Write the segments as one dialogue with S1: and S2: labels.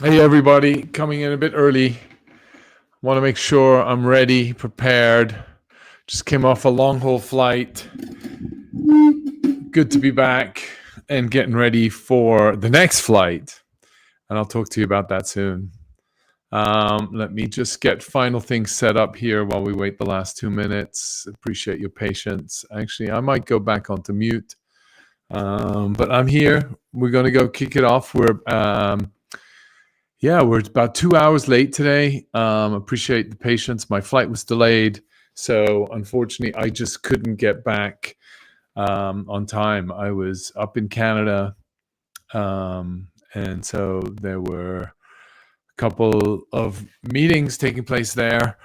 S1: Hey everybody, coming in a bit early. Want to make sure I'm ready, prepared. Just came off a long haul flight. Good to be back and getting ready for the next flight. And I'll talk to you about that soon. Let me just get final things set up here while we wait the last 2 minutes. Appreciate your patience. Actually, I might go back onto mute. But I'm here. We're going to go kick it off. We're about 2 hours late today. Appreciate the patience. My flight was delayed, so unfortunately, I just couldn't get back on time. I was up in Canada, and so there were a couple of meetings taking place there,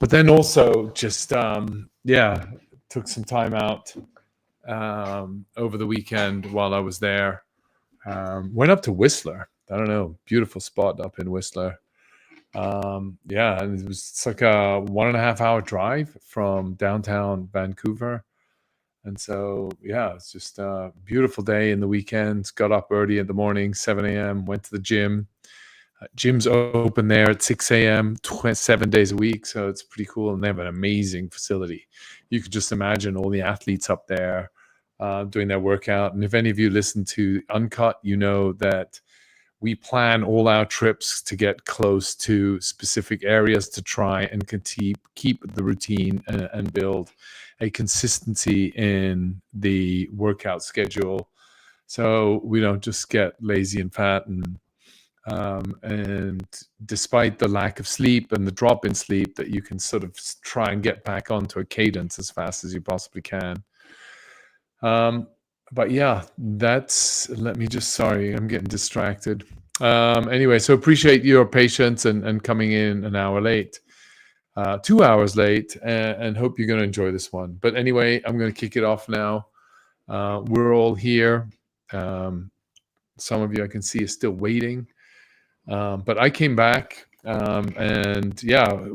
S1: but then also just took some time out over the weekend while I was there. Went up to Whistler. I don't know, beautiful spot up in Whistler. And it's like a 1.5 hour drive from downtown Vancouver. And so, it's just a beautiful day in the weekends. Got up early in the morning, 7 a.m., went to the gym. Gym's open there at 6 a.m., 7 days a week. So it's pretty cool. And they have an amazing facility. You could just imagine all the athletes up there doing their workout. And if any of you listen to Uncut, you know that we plan all our trips to get close to specific areas to try and keep the routine and build a consistency in the workout schedule, so we don't just get lazy and fat. And despite the lack of sleep and the drop in sleep, that you can sort of try and get back onto a cadence as fast as you possibly can. But yeah, sorry, I'm getting distracted. Anyway, so appreciate your patience and coming in an hour late, 2 hours late, and hope you're going to enjoy this one. But anyway, I'm going to kick it off now. We're all here. Some of you I can see is still waiting. But I came back and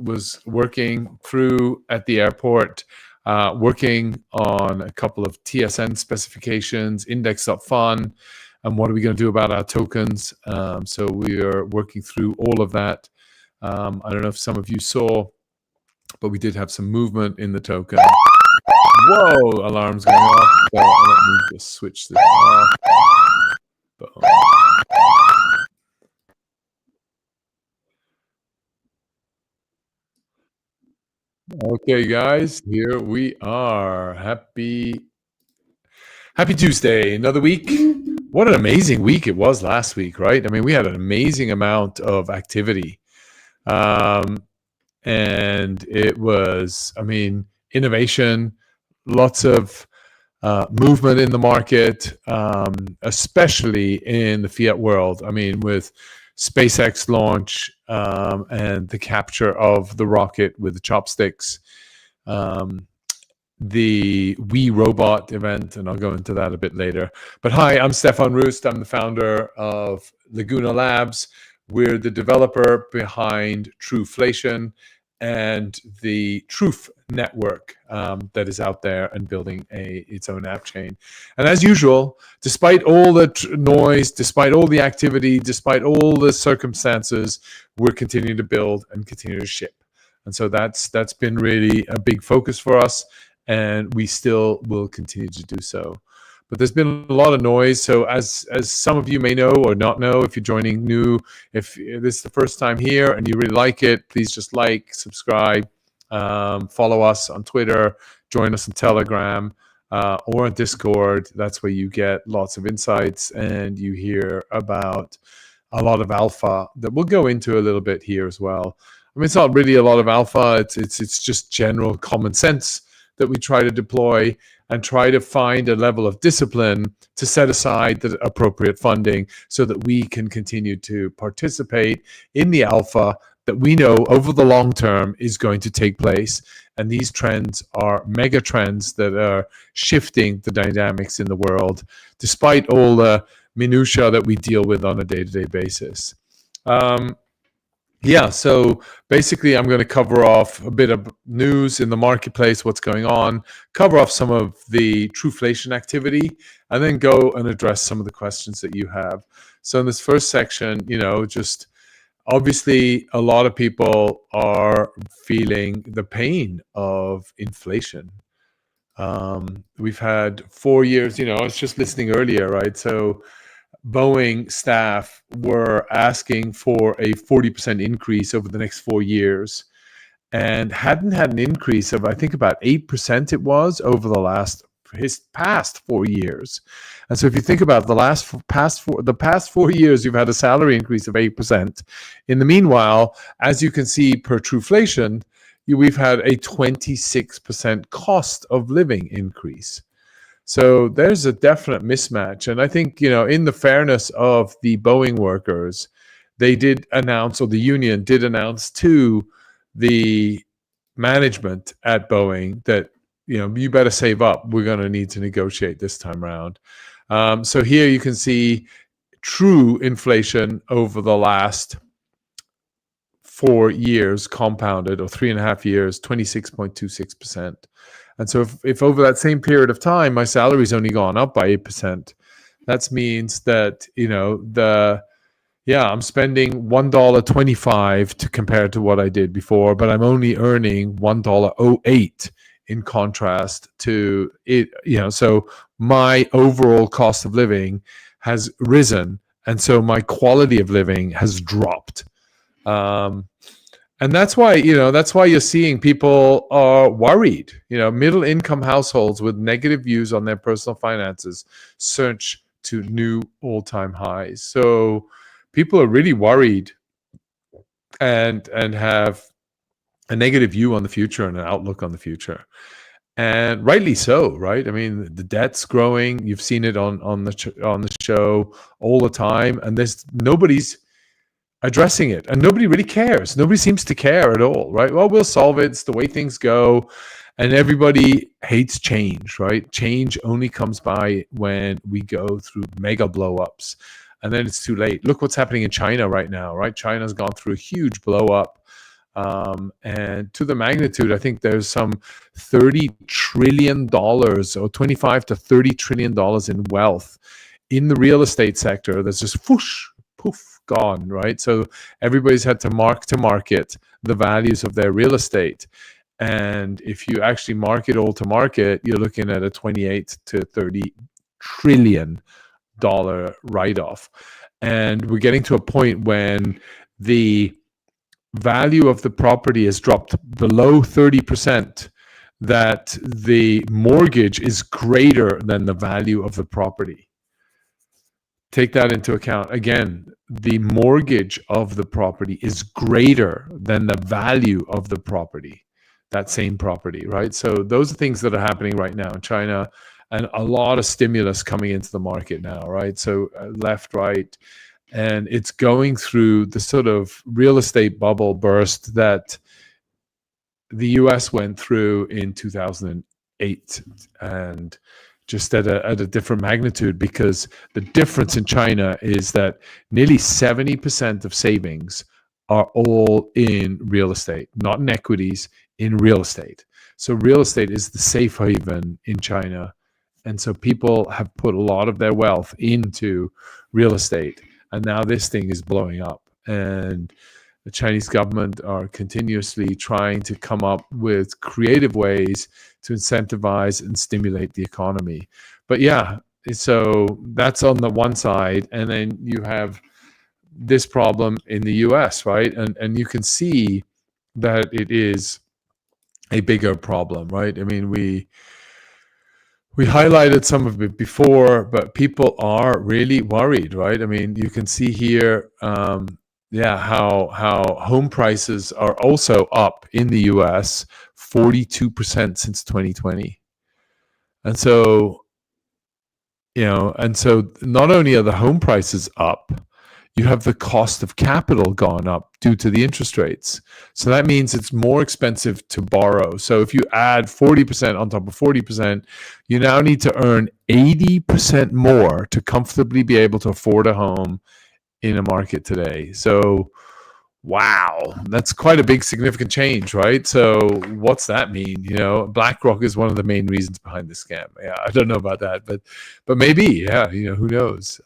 S1: was working through at the airport, working on a couple of TSN specifications, index.fun, and what are we going to do about our tokens. So we are working through all of that. I don't know if some of you saw, but we did have some movement in the token. Whoa, alarm's going off. So let me just switch this off. Boom. Okay, guys, here we are. Happy Tuesday, another week. What an amazing week it was last week, right? I mean, we had an amazing amount of activity. And it was, innovation, lots of movement in the market, especially in the fiat world. I mean, with SpaceX launch and the capture of the rocket with the chopsticks, the We Robot event, and I'll go into that a bit later. But hi, I'm Stefan Roost. I'm the founder of Laguna Labs. We're the developer behind Truflation and the Truth network that is out there and building its own app chain. And as usual, despite all the noise, despite all the activity, despite all the circumstances, we're continuing to build and continue to ship. And so that's been really a big focus for us, and we still will continue to do so. But there's been a lot of noise. So as some of you may know or not know, if you're joining new, if this is the first time here and you really like it, please just like, subscribe, follow us on Twitter, join us on Telegram, or on Discord. That's where you get lots of insights and you hear about a lot of alpha that we'll go into a little bit here as well. I mean, it's not really a lot of alpha. It's just general common sense that we try to deploy and try to find a level of discipline to set aside the appropriate funding so that we can continue to participate in the alpha that we know over the long term is going to take place. And these trends are mega trends that are shifting the dynamics in the world, despite all the minutiae that we deal with on a day-to-day basis. So basically I'm going to cover off a bit of news in the marketplace, what's going on, cover off some of the Truflation activity, and then go and address some of the questions that you have. So in this first section, just Obviously, a lot of people are feeling the pain of inflation. We've had 4 years, I was just listening earlier, right? So Boeing staff were asking for a 40% increase over the next 4 years and hadn't had an increase of, I think, about 8% it was over his past 4 years. And so if you think about the past 4 years, you've had a salary increase of 8%. In the meanwhile, as you can see per Truflation, we've had a 26% cost of living increase. So there's a definite mismatch. And I think, in the fairness of the Boeing workers, they did announce, or the union did announce to the management at Boeing that, you better save up. We're going to need to negotiate this time around. So here you can see true inflation over the last 4 years compounded, or 3.5 years, 26.26%. And so if over that same period of time, my salary's only gone up by 8%, that means that, I'm spending $1.25 to compare to what I did before, but I'm only earning $1.08 in contrast to it, so my overall cost of living has risen. And so my quality of living has dropped. And that's why you're seeing people are worried. Middle income households with negative views on their personal finances surge to new all-time highs. So people are really worried and have a negative view on the future and an outlook on the future. And rightly so, right? I mean, the debt's growing. You've seen it on the show all the time, and nobody's addressing it, and nobody really cares. Nobody seems to care at all, right? Well, we'll solve it. It's the way things go. And everybody hates change, right? Change only comes by when we go through mega blow-ups, and then it's too late. Look what's happening in China right now, right? China's gone through a huge blow-up. And to the magnitude, I think there's some $30 trillion or 25 to $30 trillion in wealth in the real estate sector that's just whoosh, poof, gone, right? So everybody's had to market the values of their real estate. And if you actually market all to market, you're looking at a 28 to 30 trillion dollar write-off. And we're getting to a point when the value of the property has dropped below 30%, that the mortgage is greater than the value of the property. Take that into account. Again, the mortgage of the property is greater than the value of the property, that same property, right? So those are things that are happening right now in China, and a lot of stimulus coming into the market now, right? So left, right, and it's going through the sort of real estate bubble burst that the US went through in 2008, and just at a different magnitude, because the difference in China is that nearly 70% of savings are all in real estate, not in equities, in real estate. So real estate is the safe haven in China. And so people have put a lot of their wealth into real estate. And now this thing is blowing up. And the Chinese government are continuously trying to come up with creative ways to incentivize and stimulate the economy. But yeah, so that's on the one side. And then you have this problem in the US, right? And you can see that it is a bigger problem, right? I mean, we highlighted some of it before, but people are really worried, right? I mean, you can see here, how home prices are also up in the US 42% since 2020. And so, not only are the home prices up, you have the cost of capital gone up due to the interest rates. So that means it's more expensive to borrow. So if you add 40% on top of 40%, you now need to earn 80% more to comfortably be able to afford a home in a market today. So, wow, that's quite a big significant change, right? So what's that mean? BlackRock is one of the main reasons behind the scam. Yeah, I don't know about that, but maybe, who knows?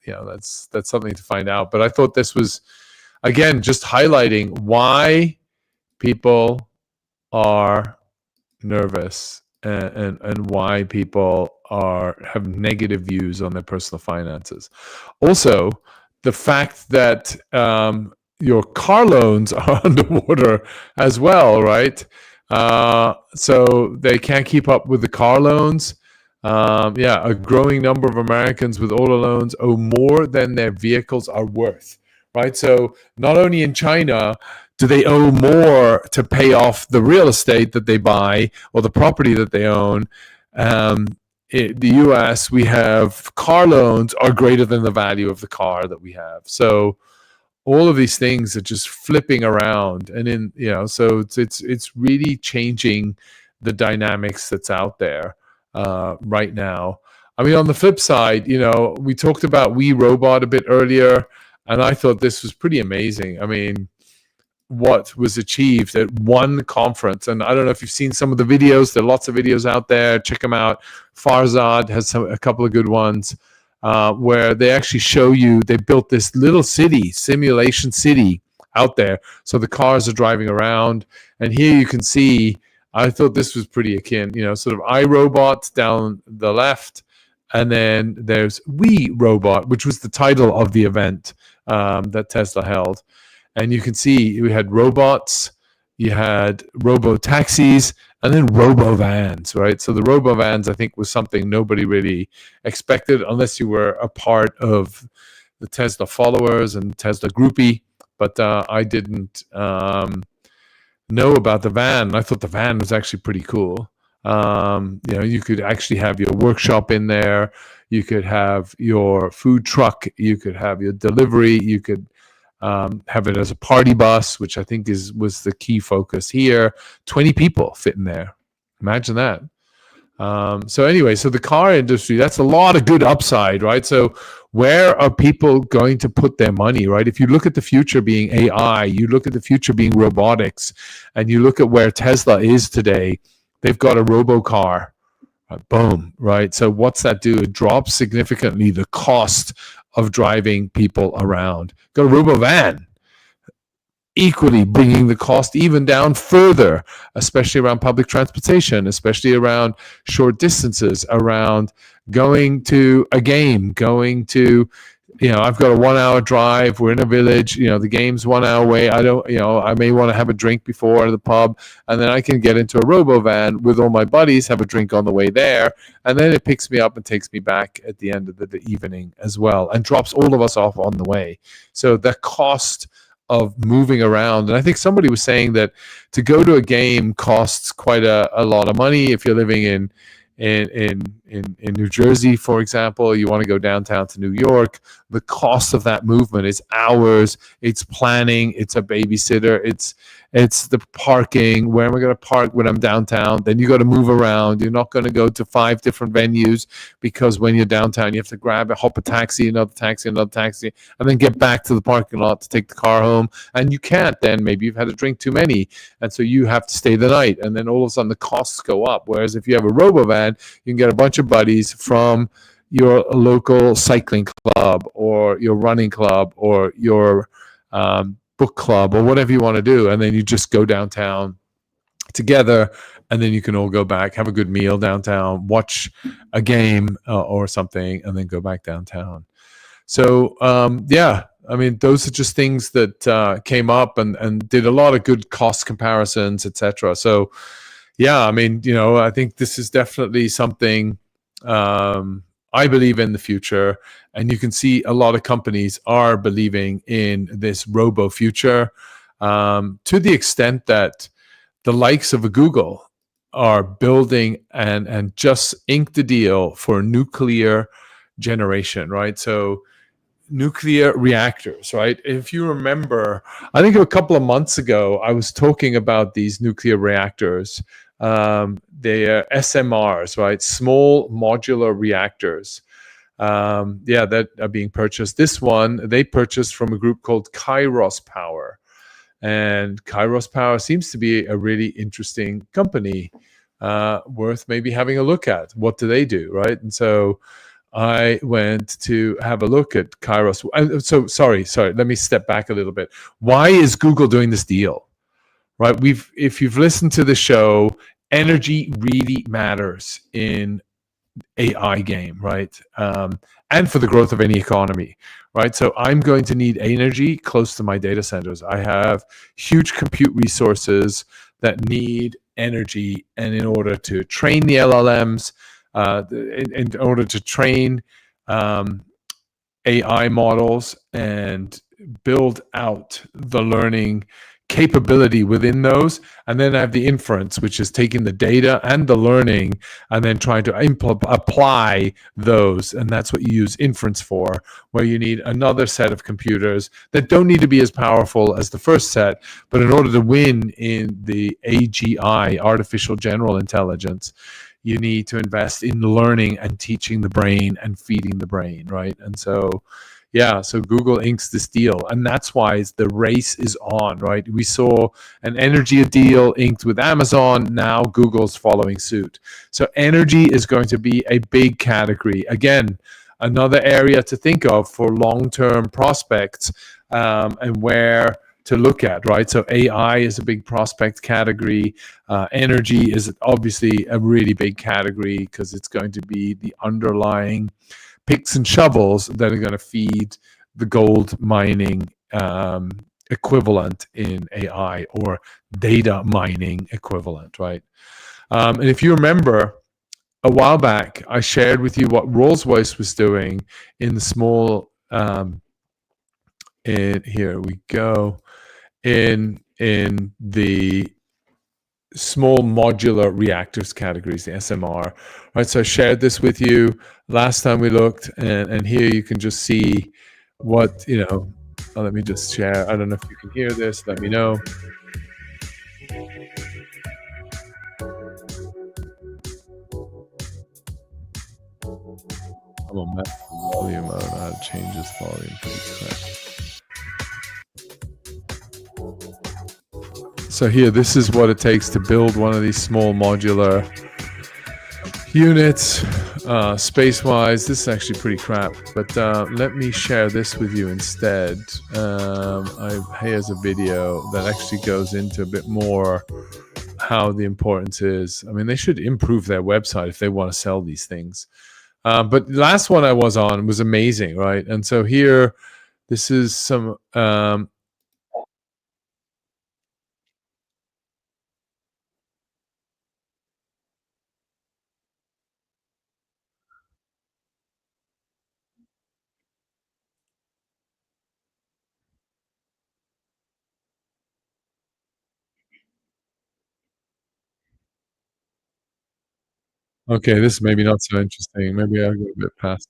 S1: That's something to find out. But I thought this was again, just highlighting why people are nervous and why people have negative views on their personal finances. Also, the fact that your car loans are underwater as well, right? So they can't keep up with the car loans. Yeah, a growing number of Americans with auto loans owe more than their vehicles are worth, right? So not only in China do they owe more to pay off the real estate that they buy or the property that they own. In the US, we have car loans are greater than the value of the car that we have. So all of these things are just flipping around, and so it's really changing the dynamics that's out there right now. I mean, on the flip side, we talked about We Robot a bit earlier, and I thought this was pretty amazing. I mean, what was achieved at one conference. And I don't know if you've seen some of the videos. There are lots of videos out there. Check them out. Farzad has a couple of good ones where they actually show you they built this little simulation city out there. So the cars are driving around. And here you can see, I thought this was pretty akin, sort of iRobot down the left. And then there's We Robot, which was the title of the event that Tesla held. And you can see we had robots, you had robo-taxis, and then robo-vans, right? So the robo-vans, I think, was something nobody really expected unless you were a part of the Tesla followers and Tesla groupie. But I didn't know about the van. I thought the van was actually pretty cool. You could actually have your workshop in there. You could have your food truck. You could have your delivery. You could have it as a party bus, which I think was the key focus here. 20 people fit in there. Imagine that. So anyway, so the car industry, that's a lot of good upside, right? So where are people going to put their money, right? If you look at the future being AI, you look at the future being robotics, and you look at where Tesla is today, they've got a robo-car. Boom, right? So what's that do? It drops significantly the cost of driving people around. Got a robo-van, equally bringing the cost even down further, especially around public transportation, especially around short distances, around going to a game, going to, I've got a 1 hour drive. We're in a village, the game's 1 hour away. I may want to have a drink before the pub, and then I can get into a robo-van with all my buddies, have a drink on the way there, and then it picks me up and takes me back at the end of the evening as well, and drops all of us off on the way. So the cost of moving around, and I think somebody was saying that to go to a game costs quite a lot of money. If you're living in New Jersey, for example, you want to go downtown to New York, the cost of that movement is hours, it's planning, it's a babysitter, it's the parking. Where am I going to park when I'm downtown? Then you got to move around. You're not going to go to 5 different venues, because when you're downtown, you have to hop a taxi, another taxi, and then get back to the parking lot to take the car home. And you can't then. Maybe you've had a drink too many, and so you have to stay the night. And then all of a sudden the costs go up. Whereas if you have a robo-van, you can get a bunch of buddies from your local cycling club or your running club or your book club or whatever you want to do, and then you just go downtown together, and then you can all go back, have a good meal downtown, watch a game or something, and then go back downtown. So I mean, those are just things that came up and did a lot of good cost comparisons, etc. So I mean, I think this is definitely something I believe in the future, and you can see a lot of companies are believing in this robo future to the extent that the likes of a Google are building and just inked a deal for nuclear generation, right? So nuclear reactors, right? If you remember, I think a couple of months ago, I was talking about these nuclear reactors. They are SMRs, right? Small modular reactors. That are being purchased. This one, they purchased from a group called Kairos Power. And Kairos Power seems to be a really interesting company, worth maybe having a look at. What do they do, right? And so I went to have a look at Kairos. So sorry. Let me step back a little bit. Why is Google doing this deal? Right? If you've listened to the show, energy really matters in AI game, right? And for the growth of any economy, right? So I'm going to need energy close to my data centers. I have huge compute resources that need energy, and in order to train the LLMs, in order to train AI models and build out the learning capability within those. And then I have the inference, which is taking the data and the learning and then trying to apply those. And that's what you use inference for, where you need another set of computers that don't need to be as powerful as the first set. But in order to win in the AGI, artificial general intelligence, you need to invest in learning and teaching the brain and feeding the brain, right? And so, yeah, so Google inks this deal, and that's why the race is on, right? We saw an energy deal inked with Amazon. Now Google's following suit. So energy is going to be a big category. Again, another area to think of for long-term prospects, and where to look at, right? So AI is a big prospect category. Energy is obviously a really big category because it's going to be the underlying picks and shovels that are going to feed the gold mining equivalent in AI, or data mining equivalent, right? And if you remember, a while back, I shared with you what Rolls-Royce was doing in the small, here we go, in the small modular reactors categories, the SMR, right? So I shared this with you last time we looked, and here you can just see what, let me just share. I don't know if you can hear this. Let me know. I'm on max volume. I don't know how to change this volume pretty quick. So here, this is what it takes to build one of these small modular units. Space-wise, this is actually pretty crap, but let me share this with you instead. Here's a video that actually goes into a bit more how the importance is. I mean, they should improve their website if they want to sell these things. But the last one I was on was amazing, right? And so here, this is some... okay, this is maybe not so interesting. Maybe I'll go a bit past.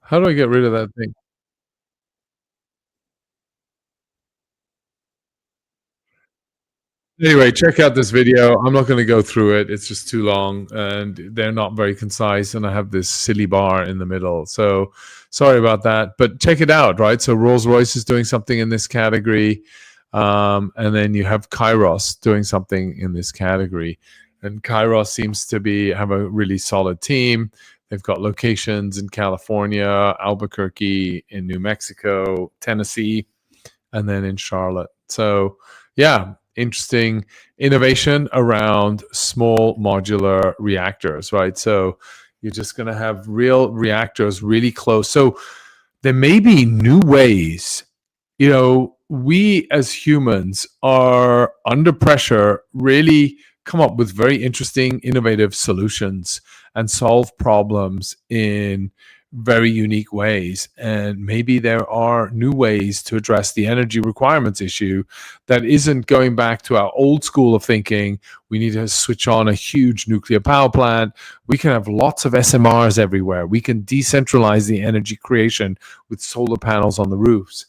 S1: How do I get rid of that thing? Anyway, check out this video. I'm not going to go through it. It's just too long, and they're not very concise, and I have this silly bar in the middle. So sorry about that, but check it out, right? So Rolls-Royce is doing something in this category, and then you have Kairos doing something in this category. And Kairos seems to have a really solid team. They've got locations in California, Albuquerque, in New Mexico, Tennessee, and then in Charlotte. So yeah, interesting innovation around small modular reactors, right? So you're just going to have real reactors really close. So there may be new ways. We as humans are under pressure, really come up with very interesting, innovative solutions and solve problems in very unique ways. And maybe there are new ways to address the energy requirements issue that isn't going back to our old school of thinking. We need to switch on a huge nuclear power plant. We can have lots of SMRs everywhere. We can decentralize the energy creation with solar panels on the roofs.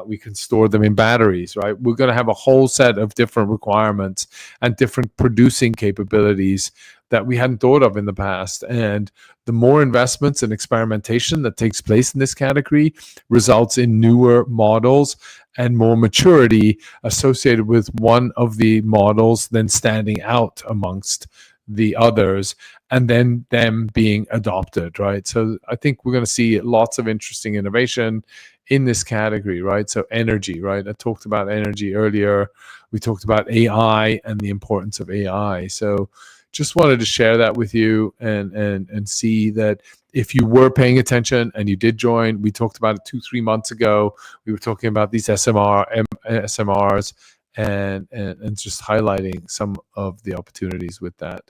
S1: We can store them in batteries, right? We're going to have a whole set of different requirements and different producing capabilities that we hadn't thought of in the past. And the more investments and experimentation that takes place in this category results in newer models and more maturity associated with one of the models then standing out amongst the others, and then them being adopted, right? So I think we're going to see lots of interesting innovation in this category, right? So energy, right? I talked about energy earlier. We talked about AI and the importance of AI. So just wanted to share that with you and see that if you were paying attention and you did join, we talked about it 2-3 months ago. We were talking about these SMRs and just highlighting some of the opportunities with that.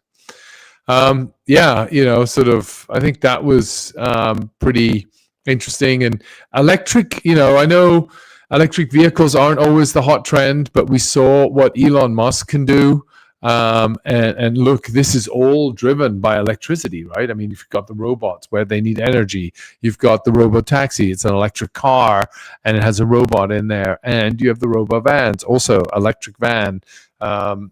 S1: Yeah, sort of, I think that was pretty interesting. And electric, I know electric vehicles aren't always the hot trend, but we saw what Elon Musk can do. And look, this is all driven by electricity, right? I mean, you've got the robots where they need energy. You've got the robo taxi. It's an electric car and it has a robot in there. And you have the robo vans, also electric van,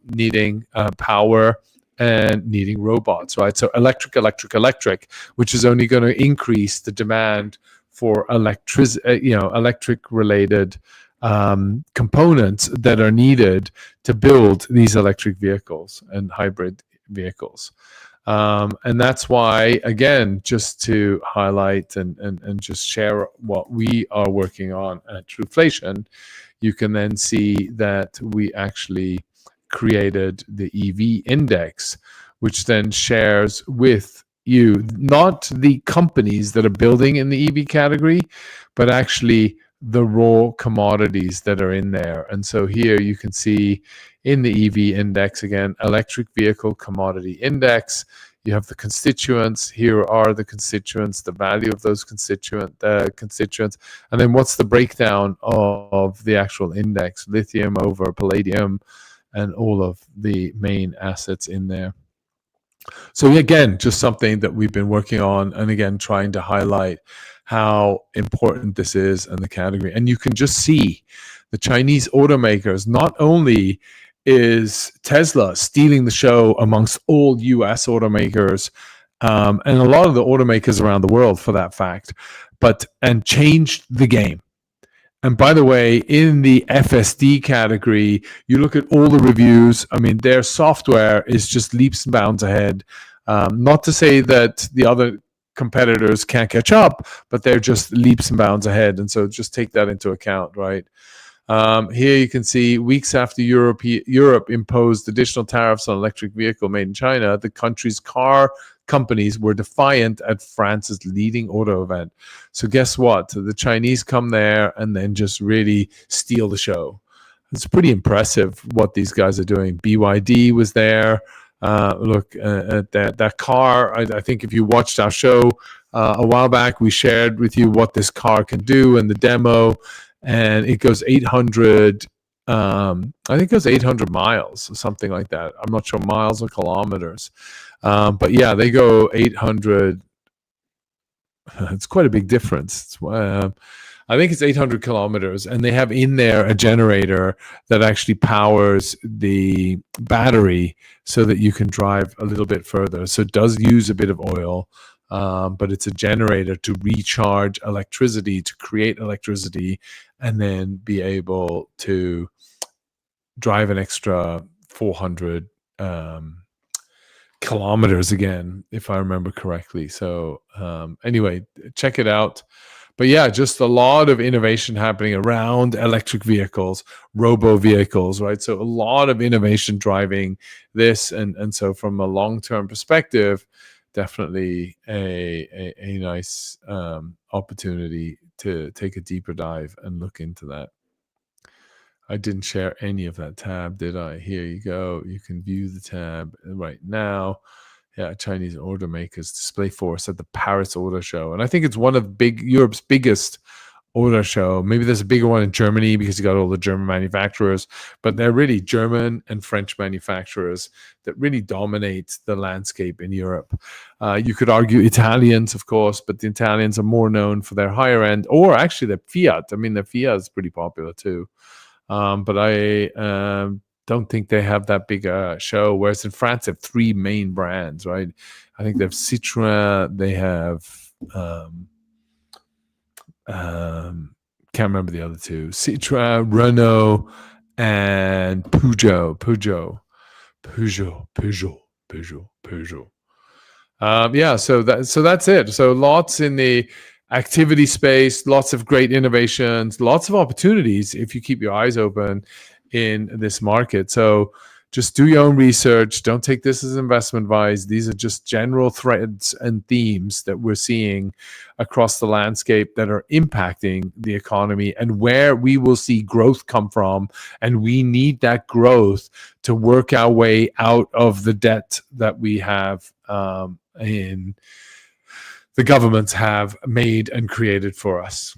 S1: needing power and needing robots, right? So electric, which is only going to increase the demand for electric related components that are needed to build these electric vehicles and hybrid vehicles. And that's why, again, just to highlight and just share what we are working on at Truflation, you can then see that we actually created the EV index, which then shares with you not the companies that are building in the EV category, but actually the raw commodities that are in there. And so here you can see in the EV index, again, electric vehicle commodity index, you have the constituents. Here are the constituents, the value of those constituents, and then what's the breakdown of the actual index, lithium over palladium, and all of the main assets in there. So again, just something that we've been working on, and again, trying to highlight how important this is in the category. And you can just see the Chinese automakers, not only is Tesla stealing the show amongst all US automakers, and a lot of the automakers around the world for that fact, and changed the game. And by the way, in the FSD category, you look at all the reviews. I mean, their software is just leaps and bounds ahead. Not to say that the other competitors can't catch up, but they're just leaps and bounds ahead. And so just take that into account, right? Here you can see weeks after Europe imposed additional tariffs on electric vehicle made in China, the country's car companies were defiant at France's leading auto event. So guess what? The Chinese come there and then just really steal the show. It's pretty impressive what these guys are doing. BYD was there. Look at that car. I think if you watched our show a while back, we shared with you what this car can do in the demo. And it goes 800, I think it goes 800 miles or something like that. I'm not sure miles or kilometers. But yeah, they go 800. It's quite a big difference. I think it's 800 kilometers. And they have in there a generator that actually powers the battery so that you can drive a little bit further. So it does use a bit of oil. But it's a generator to recharge electricity, to create electricity, and then be able to drive an extra 400 kilometers again, if I remember correctly. So anyway, check it out. But yeah, just a lot of innovation happening around electric vehicles, robo vehicles, right? So a lot of innovation driving this. And so from a long-term perspective, definitely a nice opportunity to take a deeper dive and look into that. I didn't share any of that tab, did I? Here you go. You can view the tab right now. Yeah, Chinese automakers display force at the Paris Auto Show. And I think it's one of Europe's biggest auto show. Maybe there's a bigger one in Germany because you got all the German manufacturers, but they're really German and French manufacturers that really dominate the landscape in Europe. You could argue Italians, of course, but the Italians are more known for their higher end, or actually their Fiat. I mean, their Fiat is pretty popular too. But I don't think they have that big a show. Whereas in France, they have three main brands, right? I think they have Citroën, they have can't remember the other two. Citroën, Renault, and Peugeot. So that's it. So lots in the activity space, lots of great innovations, lots of opportunities if you keep your eyes open in this market. So just do your own research. Don't take this as investment advice. These are just general threads and themes that we're seeing across the landscape that are impacting the economy and where we will see growth come from. And we need that growth to work our way out of the debt that we have in the governments have made and created for us.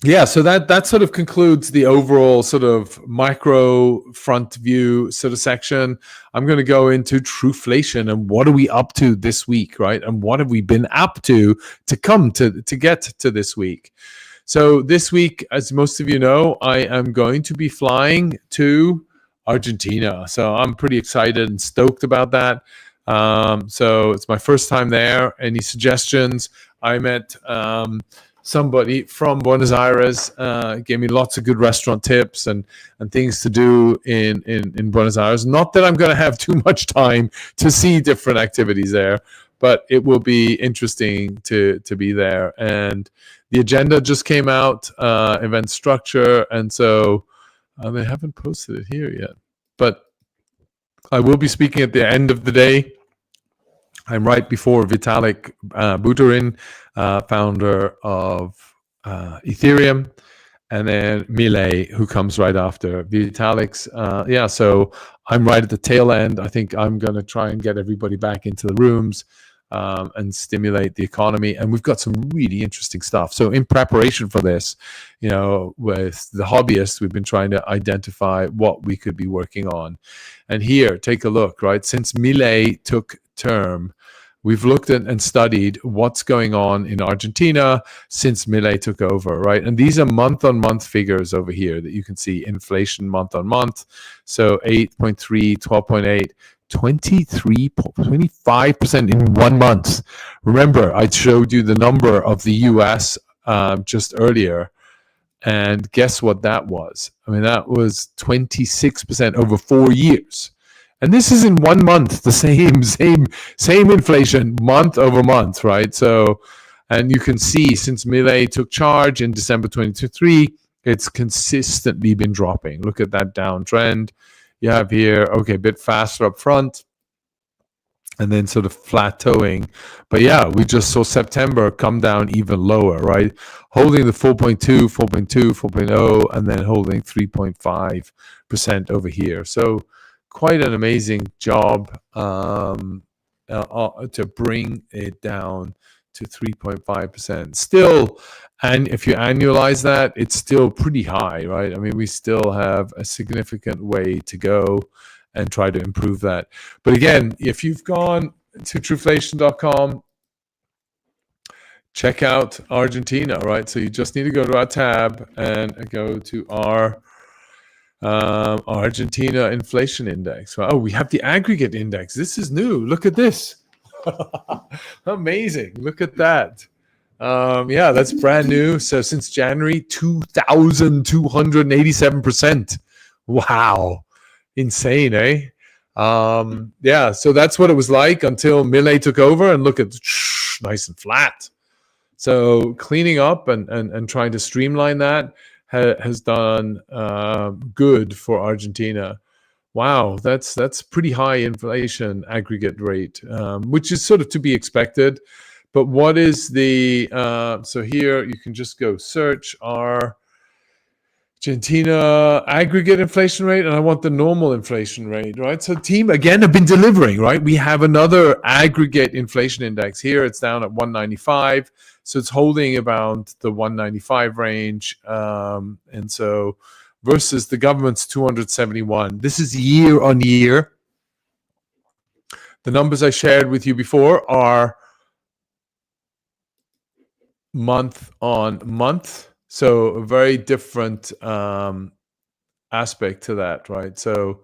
S1: Yeah, so that sort of concludes the overall sort of micro front view sort of section. I'm going to go into Truflation and what are we up to this week, right? And what have we been up to come to get to this week? So this week, as most of you know, I am going to be flying to Argentina. So I'm pretty excited and stoked about that. So it's my first time there. Any suggestions? I met somebody from Buenos Aires, gave me lots of good restaurant tips and things to do in Buenos Aires. Not that I'm going to have too much time to see different activities there, but it will be interesting to be there. And the agenda just came out, event structure, and so they haven't posted it here yet. But I will be speaking at the end of the day. I'm right before Vitalik Buterin, founder of Ethereum, and then Milei, who comes right after Vitalik's. So I'm right at the tail end. I think I'm going to try and get everybody back into the rooms and stimulate the economy. And we've got some really interesting stuff. So in preparation for this, with the hobbyists, we've been trying to identify what we could be working on. And here, take a look, right? Since Milei took term, we've looked at and studied what's going on in Argentina since Milei took over, right? And these are month-on-month figures over here that you can see, inflation month-on-month. So 8.3, 12.8, 25% in 1 month. Remember, I showed you the number of the US just earlier. And guess what that was? I mean, that was 26% over 4 years. And this is in 1 month, the same inflation month over month, right? So, and you can see since Milei took charge in December 2023, it's consistently been dropping. Look at that downtrend. You have here, okay, a bit faster up front and then sort of plateauing. But yeah, we just saw September come down even lower, right? Holding the 4.2, 4.2, 4.0, and then holding 3.5% over here. So quite an amazing job to bring it down to 3.5%. Still, and if you annualize that, it's still pretty high, right? I mean, we still have a significant way to go and try to improve that. But again, if you've gone to Truflation.com, check out Argentina, right? So you just need to go to our tab and go to our Argentina inflation index. Oh, we have the aggregate index. This is new. Look at this. Amazing. Look at that. That's brand new. So since January, 2,287%. Wow. Insane, eh? So that's what it was like until Milei took over, and look at nice and flat. So cleaning up and trying to streamline that has done good for Argentina. Wow, that's pretty high inflation aggregate rate, which is sort of to be expected. But what is the so here you can just go search our Argentina aggregate inflation rate, and I want the normal inflation rate, right? So team again have been delivering, right? We have another aggregate inflation index here. It's down at 195, so it's holding about the 195 range, and so versus the government's 271. This is year on year. The numbers I shared with you before are month on month, so a very different aspect to that, right? So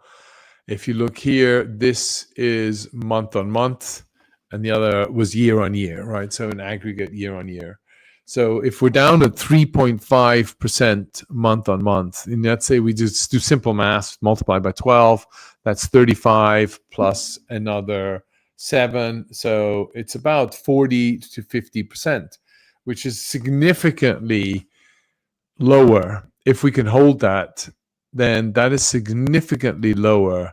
S1: if you look here, this is month on month, and the other was year on year, right? So an aggregate year on year. So if we're down at 3.5% month on month, and let's say we just do simple math, multiply by 12, that's 35 plus another 7. So it's about 40 to 50%, which is significantly lower. If we can hold that, then that is significantly lower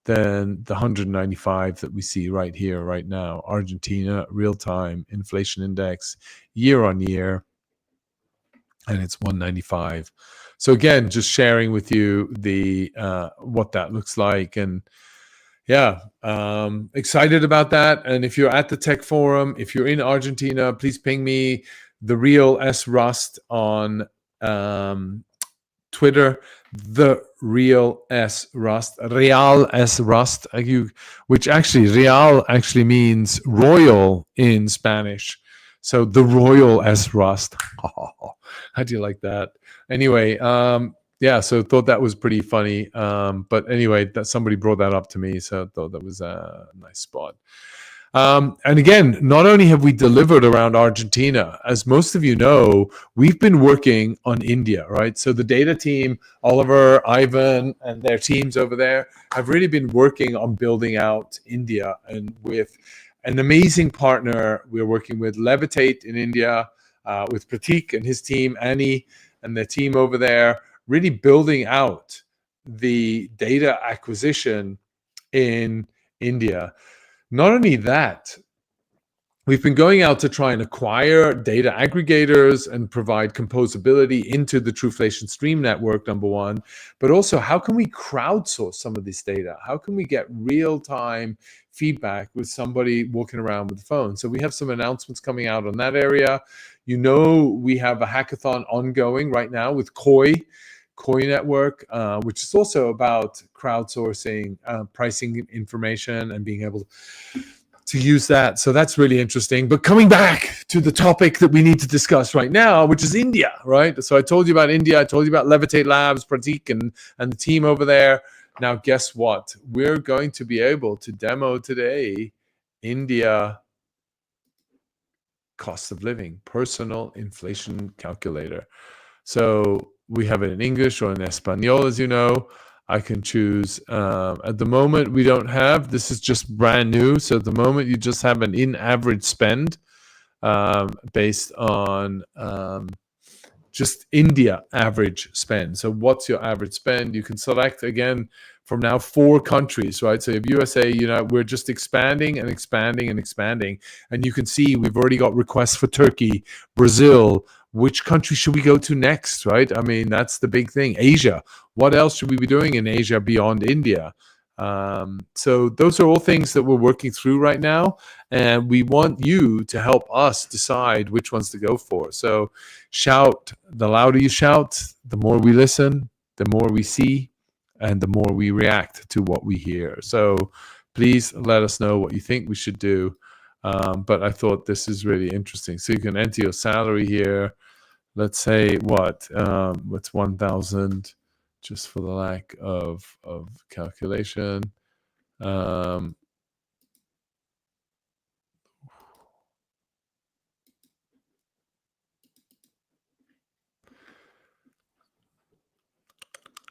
S1: than the 195 that we see right here, right now. Argentina, real-time inflation index, year on year, and it's 195. So again, just sharing with you the what that looks like, and yeah, excited about that. And if you're at the Tech Forum, if you're in Argentina, please ping me, the real S Rust on Twitter, the real S Rust, Real S Rust, which actually Real actually means royal in Spanish. So the royal S Rust. How do you like that? Anyway, yeah, so thought that was pretty funny. But anyway, that somebody brought that up to me, so I thought that was a nice spot. And again, not only have we delivered around Argentina, as most of you know, we've been working on India, right? So the data team, Oliver, Ivan, and their teams over there have really been working on building out India, and with an amazing partner we're working with, Levitate in India, with Pratik and his team, Annie and the team over there, really building out the data acquisition in India. Not only that, we've been going out to try and acquire data aggregators and provide composability into the Truflation Stream network, number one, but also how can we crowdsource some of this data? How can we get real-time feedback with somebody walking around with the phone? So we have some announcements coming out on that area. You know, we have a hackathon ongoing right now with Koi Network, which is also about crowdsourcing pricing information and being able to use that. So that's really interesting. But coming back to the topic that we need to discuss right now, which is India, right? So I told you about India. I told you about Levitate Labs, Pratik, and the team over there. Now, guess what? We're going to be able to demo today India cost of living, personal inflation calculator. So we have it in English or in Espanol, as you know. I can choose. At the moment, we don't have. This is just brand new. So at the moment, you just have an in-average spend based on just India average spend. So what's your average spend? You can select, again, from now 4 countries, right? So if USA, you know, we're just expanding and expanding and expanding. And you can see we've already got requests for Turkey, Brazil. Which country should we go to next, right? I mean, that's the big thing. Asia. What else should we be doing in Asia beyond India? So those are all things that we're working through right now. And we want you to help us decide which ones to go for. So shout. The louder you shout, the more we listen, the more we see, and the more we react to what we hear. So please let us know what you think we should do. But I thought this is really interesting. So you can enter your salary here. Let's say what's 1,000, just for the lack of calculation.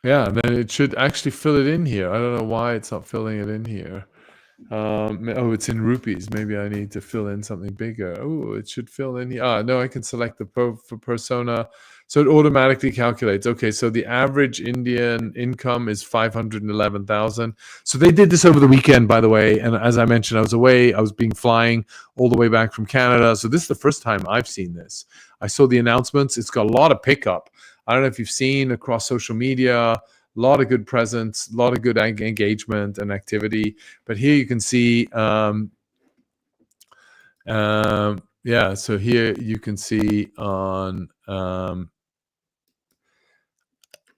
S1: Yeah, and then it should actually fill it in here. I don't know why it's not filling it in here. Oh, it's in rupees. Maybe I need to fill in something bigger. Oh, it should fill in here. No, I can select the for persona. So it automatically calculates. Okay, so the average Indian income is 511,000. So they did this over the weekend, by the way. And as I mentioned, I was away. I was flying all the way back from Canada. So this is the first time I've seen this. I saw the announcements. It's got a lot of pickup. I don't know if you've seen across social media, a lot of good presence, a lot of good engagement and activity. But here you can see, yeah, so here you can see on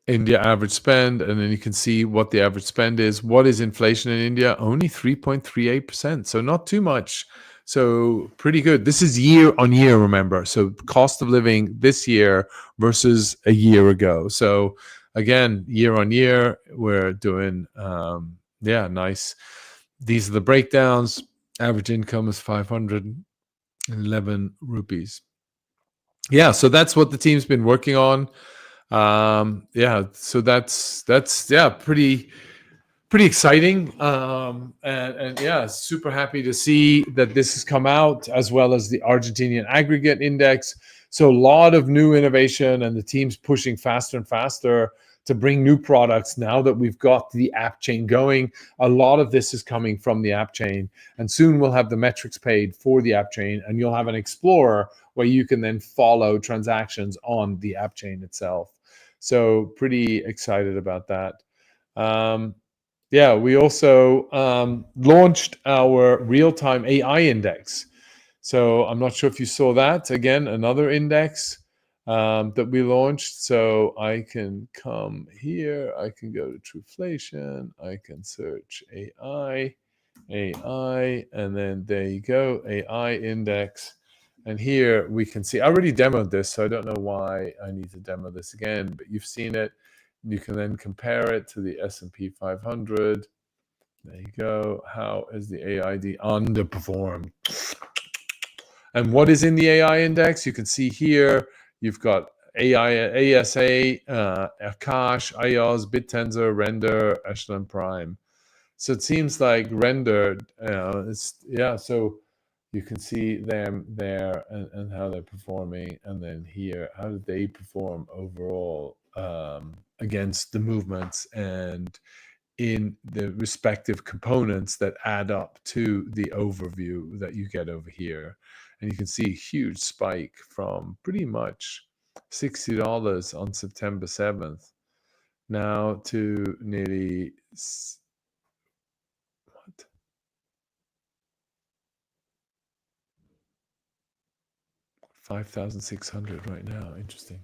S1: India average spend, and then you can see what the average spend is. What is inflation in India? Only 3.38%, so not too much. So pretty good. This is year on year, remember. So cost of living this year versus a year ago. So again, year on year, we're doing, yeah, nice. These are the breakdowns. Average income is 511 rupees. Yeah, so that's what the team's been working on. Yeah, so that's yeah, pretty exciting. And yeah, super happy to see that this has come out, as well as the Argentinian aggregate index. So a lot of new innovation, and the team's pushing faster and faster to bring new products now that we've got the app chain going. A lot of this is coming from the app chain, and soon we'll have the metrics paid for the app chain, and you'll have an explorer where you can then follow transactions on the app chain itself. So pretty excited about that. Yeah, we also launched our real-time AI index. So I'm not sure if you saw that. Again, another index that we launched. So I can come here. I can go to Truflation. I can search AI, and then there you go, AI index. And here we can see, I already demoed this, so I don't know why I need to demo this again, but you've seen it. You can then compare it to the S&P 500. There you go. How is the AID underperformed? And what is in the AI index? You can see here, you've got AI, ASA, Akash, IOS, BitTensor, Render, Echelon Prime. So it seems like Render, yeah, so you can see them there and how they're performing. And then here, how did they perform overall against the movements and in the respective components that add up to the overview that you get over here. And you can see a huge spike from pretty much $60 on September 7th now to nearly 5,600 right now. Interesting.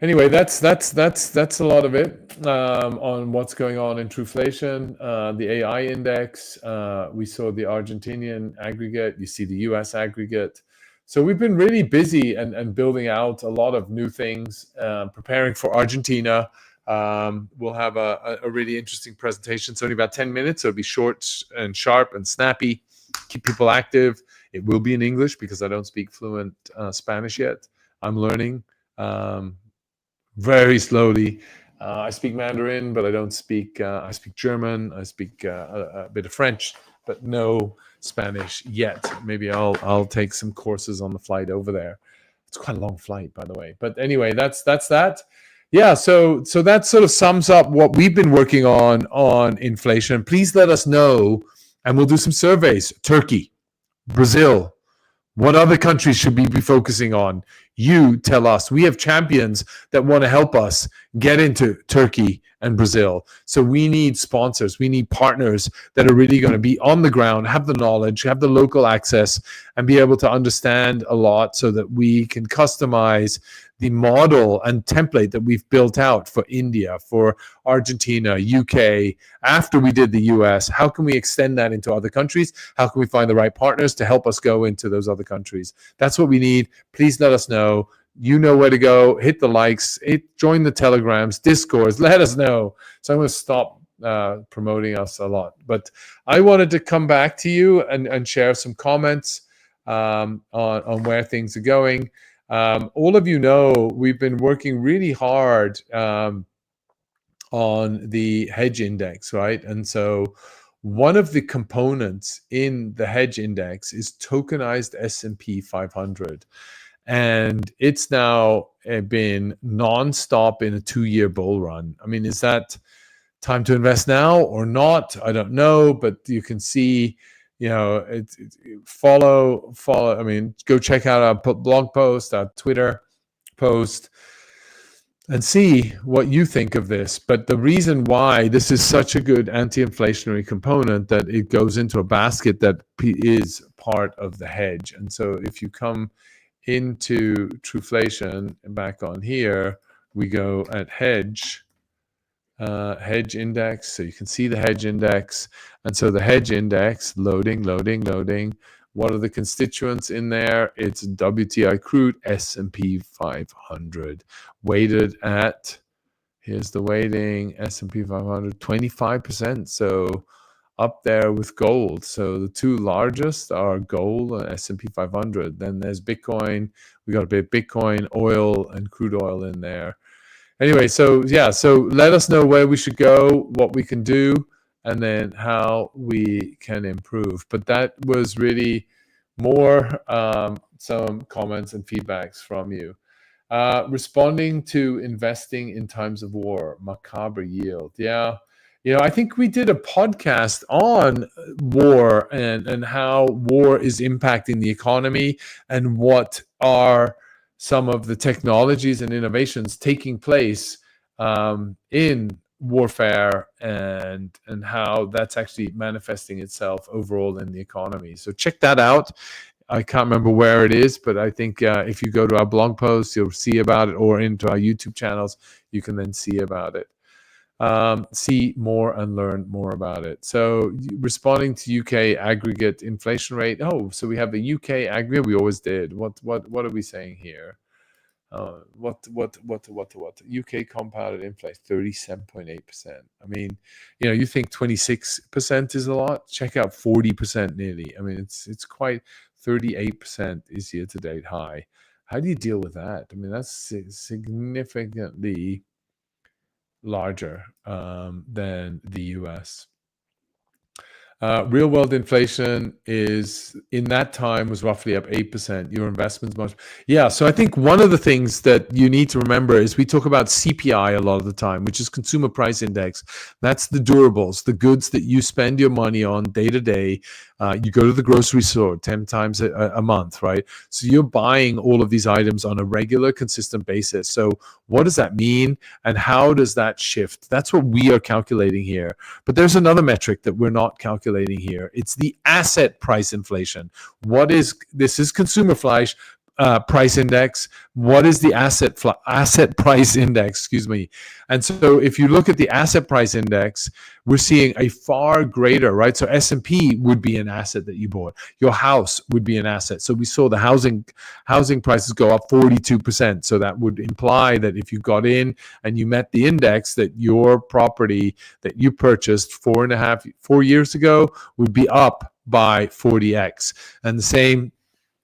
S1: Anyway, that's a lot of it on what's going on in Truflation. The AI index, we saw the Argentinian aggregate, you see the US aggregate. So we've been really busy and building out a lot of new things, preparing for Argentina. We'll have a really interesting presentation. It's only about 10 minutes, so it'll be short and sharp and snappy. Keep people active. It will be in English because I don't speak fluent Spanish yet. I'm learning. Very slowly. I speak Mandarin, but I don't speak. I speak German. I speak a bit of French, but no Spanish yet. Maybe I'll take some courses on the flight over there. It's quite a long flight, by the way. But anyway, that's that. Yeah. So that sort of sums up what we've been working on inflation. Please let us know, and we'll do some surveys. Turkey, Brazil. What other countries should we be focusing on? You tell us. We have champions that want to help us get into Turkey and Brazil. So we need sponsors. We need partners that are really going to be on the ground, have the knowledge, have the local access, and be able to understand a lot so that we can customize the model and template that we've built out for India, for Argentina, UK, after we did the US. How can we extend that into other countries? How can we find the right partners to help us go into those other countries? That's what we need. Please let us know. You know where to go. Hit the likes, join the Telegrams, Discords, let us know. So I'm going to stop promoting us a lot. But I wanted to come back to you and share some comments on where things are going. All of you know we've been working really hard on the hedge index, right? And so one of the components in the hedge index is tokenized S&P 500. And it's now been nonstop in a 2-year bull run. I mean, is that time to invest now or not? I don't know, but you can see, follow. I mean, go check out our blog post, our Twitter post. and see what you think of this. But the reason why this is such a good anti-inflationary component that it goes into a basket that is part of the hedge. And so if you come into Truflation and back on here, we go at hedge index. So you can see the hedge index. And so the hedge index, loading. What are the constituents in there? It's WTI crude, S&P 500, weighted at, here's the weighting, S&P 500, 25%. So up there with gold. So the two largest are gold and S&P 500. Then there's Bitcoin. We got a bit of Bitcoin, oil, and crude oil in there. Anyway, so yeah, so let us know where we should go, what we can do, and then how we can improve. But that was really more some comments and feedbacks from you. Responding to investing in times of war, macabre yield. Yeah. I think we did a podcast on war and how war is impacting the economy and what are some of the technologies and innovations taking place in warfare and how that's actually manifesting itself overall in the economy. So check that out. I can't remember where it is, but I think if you go to our blog post, you'll see about it, or into our YouTube channels, you can then see about it. See more and learn more about it. So responding to UK aggregate inflation rate. Oh, so we have the UK aggregate. We always did. What are we saying here? What UK compounded inflation 37.8%. I mean, you think 26% is a lot. Check out 40% nearly. I mean, it's quite. 38% is year to date high. How do you deal with that? I mean, that's significantly larger than the US. Real world inflation is in that time was roughly up 8%. Your investments much. Yeah. So I think one of the things that you need to remember is we talk about CPI a lot of the time, which is consumer price index. That's the durables, the goods that you spend your money on day to day. You go to the grocery store 10 times a month, right? So you're buying all of these items on a regular, consistent basis. So what does that mean? And how does that shift? That's what we are calculating here. But there's another metric that we're not calculating here. It's the asset price inflation. This is consumer price index. What is the asset price index? Excuse me. And so if you look at the asset price index, we're seeing a far greater, right? So S&P would be an asset that you bought. Your house would be an asset. So we saw the housing prices go up 42%. So that would imply that if you got in and you met the index, that your property that you purchased 4 years ago would be up by 40x. And the same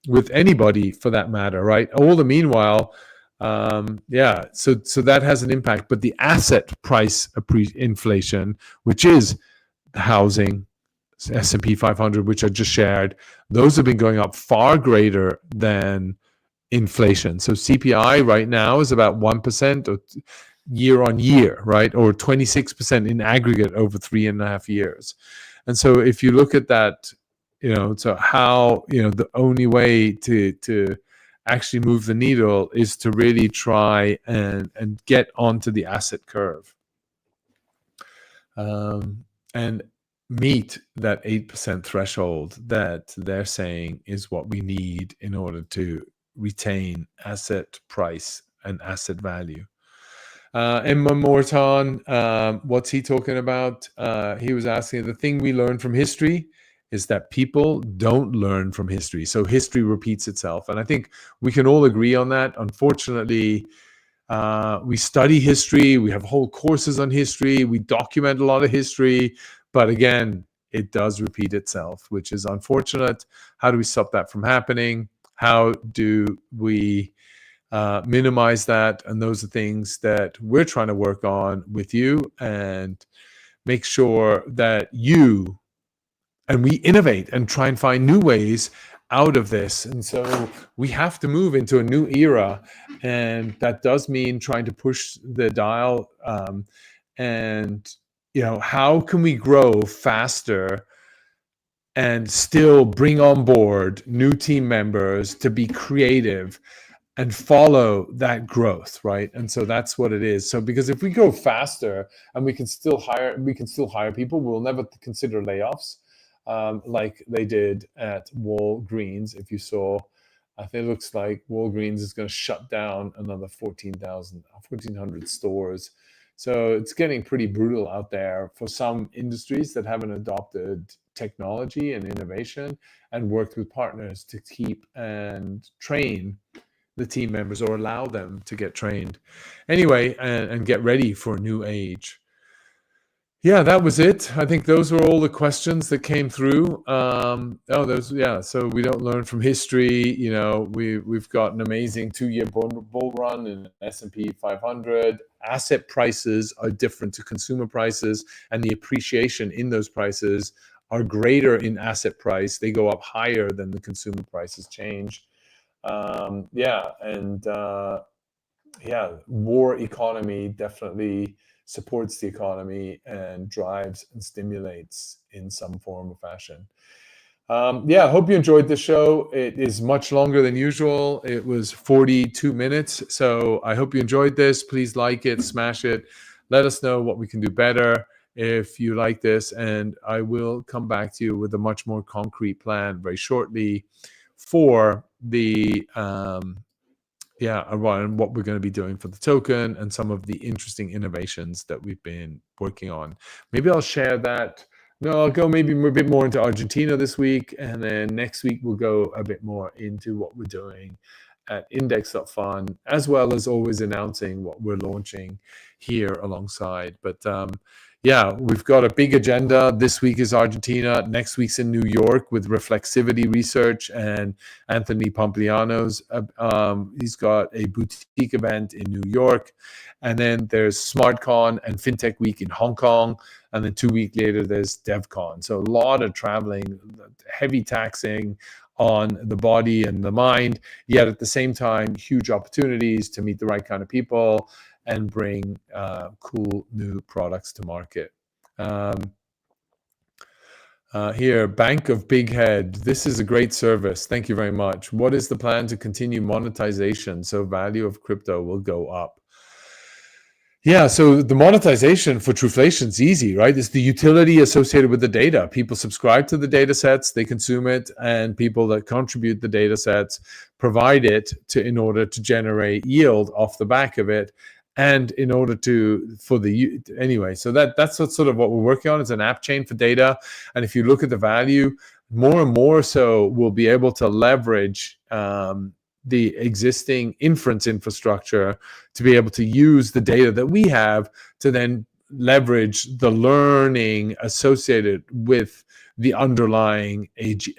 S1: with anybody for that matter, right? All the meanwhile, so that has an impact. But the asset price inflation, which is the housing, S&P 500, which I just shared, those have been going up far greater than inflation. So CPI right now is about 1% or year on year, right? Or 26% in aggregate over 3.5 years. And so if you look at that, so how, the only way to actually move the needle is to really try and get onto the asset curve and meet that 8% threshold that they're saying is what we need in order to retain asset price and asset value. Emma Morton, what's he talking about? He was asking, the thing we learn from history is that people don't learn from history. So history repeats itself. And I think we can all agree on that. Unfortunately, we study history. We have whole courses on history. We document a lot of history. But again, it does repeat itself, which is unfortunate. How do we stop that from happening? How do we minimize that? And those are things that we're trying to work on with you and make sure that we innovate and try and find new ways out of this. And so we have to move into a new era, and that does mean trying to push the dial. And how can we grow faster and still bring on board new team members to be creative and follow that growth, right? And so that's what it is. So because if we go faster and we can still hire people, we'll never consider layoffs, like they did at Walgreens. If you saw, I think it looks like Walgreens is going to shut down another 1,400 stores. So it's getting pretty brutal out there for some industries that haven't adopted technology and innovation and worked with partners to keep and train the team members or allow them to get trained anyway, and get ready for a new age. Yeah, that was it. I think those were all the questions that came through. So we don't learn from history. You know, we've got an amazing 2-year bull run in S&P 500. Asset prices are different to consumer prices, and the appreciation in those prices are greater in asset price. They go up higher than the consumer prices change. War economy definitely supports the economy and drives and stimulates in some form or fashion. Hope you enjoyed the show. It is much longer than usual. It was 42 minutes. So I hope you enjoyed this. Please like it, smash it. Let us know what we can do better if you like this. And I will come back to you with a much more concrete plan very shortly for the around what we're going to be doing for the token and some of the interesting innovations that we've been working on. Maybe I'll share that. No, I'll go maybe a bit more into Argentina this week, and then next week we'll go a bit more into what we're doing at index.fund, as well as always announcing what we're launching here alongside. But we've got a big agenda. This week is Argentina. Next week's in New York with Reflexivity Research and Anthony Pompliano's. He's got a boutique event in New York. And then there's SmartCon and FinTech Week in Hong Kong. And then 2 weeks later, there's DevCon. So a lot of traveling, heavy taxing on the body and the mind, yet at the same time, huge opportunities to meet the right kind of people and bring cool new products to market. Here, Bank of Big Head. This is a great service. Thank you very much. What is the plan to continue monetization so value of crypto will go up? Yeah, so the monetization for Truflation is easy, right? It's the utility associated with the data. People subscribe to the data sets, they consume it, and people that contribute the data sets provide it in order to generate yield off the back of it. And in order so that's sort of what we're working on. It's an app chain for data. And if you look at the value, more and more so we'll be able to leverage the existing inference infrastructure to be able to use the data that we have to then leverage the learning associated with the underlying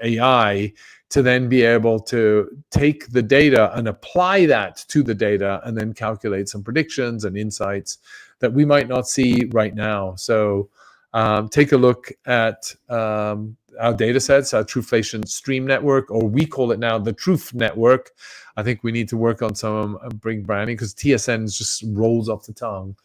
S1: AI to then be able to take the data and apply that to the data and then calculate some predictions and insights that we might not see right now. So take a look at our data sets, our Truflation Stream Network, or we call it now the Truth Network. I think we need to work on some bring branding because TSN just rolls off the tongue.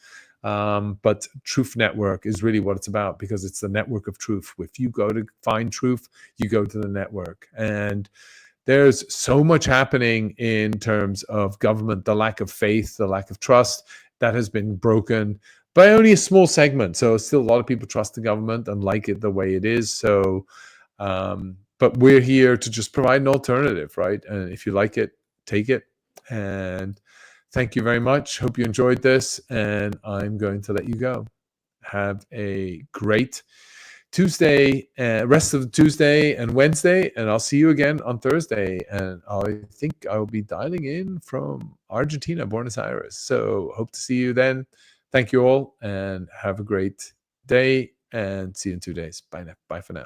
S1: But Truth Network is really what it's about because it's the network of truth. If you go to find truth, you go to the network. And there's so much happening in terms of government, the lack of faith, the lack of trust that has been broken by only a small segment. So still a lot of people trust the government and like it the way it is. So, but we're here to just provide an alternative, right? And if you like it, take it. And thank you very much. Hope you enjoyed this. And I'm going to let you go. Have a great Tuesday, rest of the Tuesday and Wednesday, and I'll see you again on Thursday. And I think I'll be dialing in from Argentina, Buenos Aires. So hope to see you then. Thank you all, and have a great day, and see you in 2 days. Bye now. Bye for now.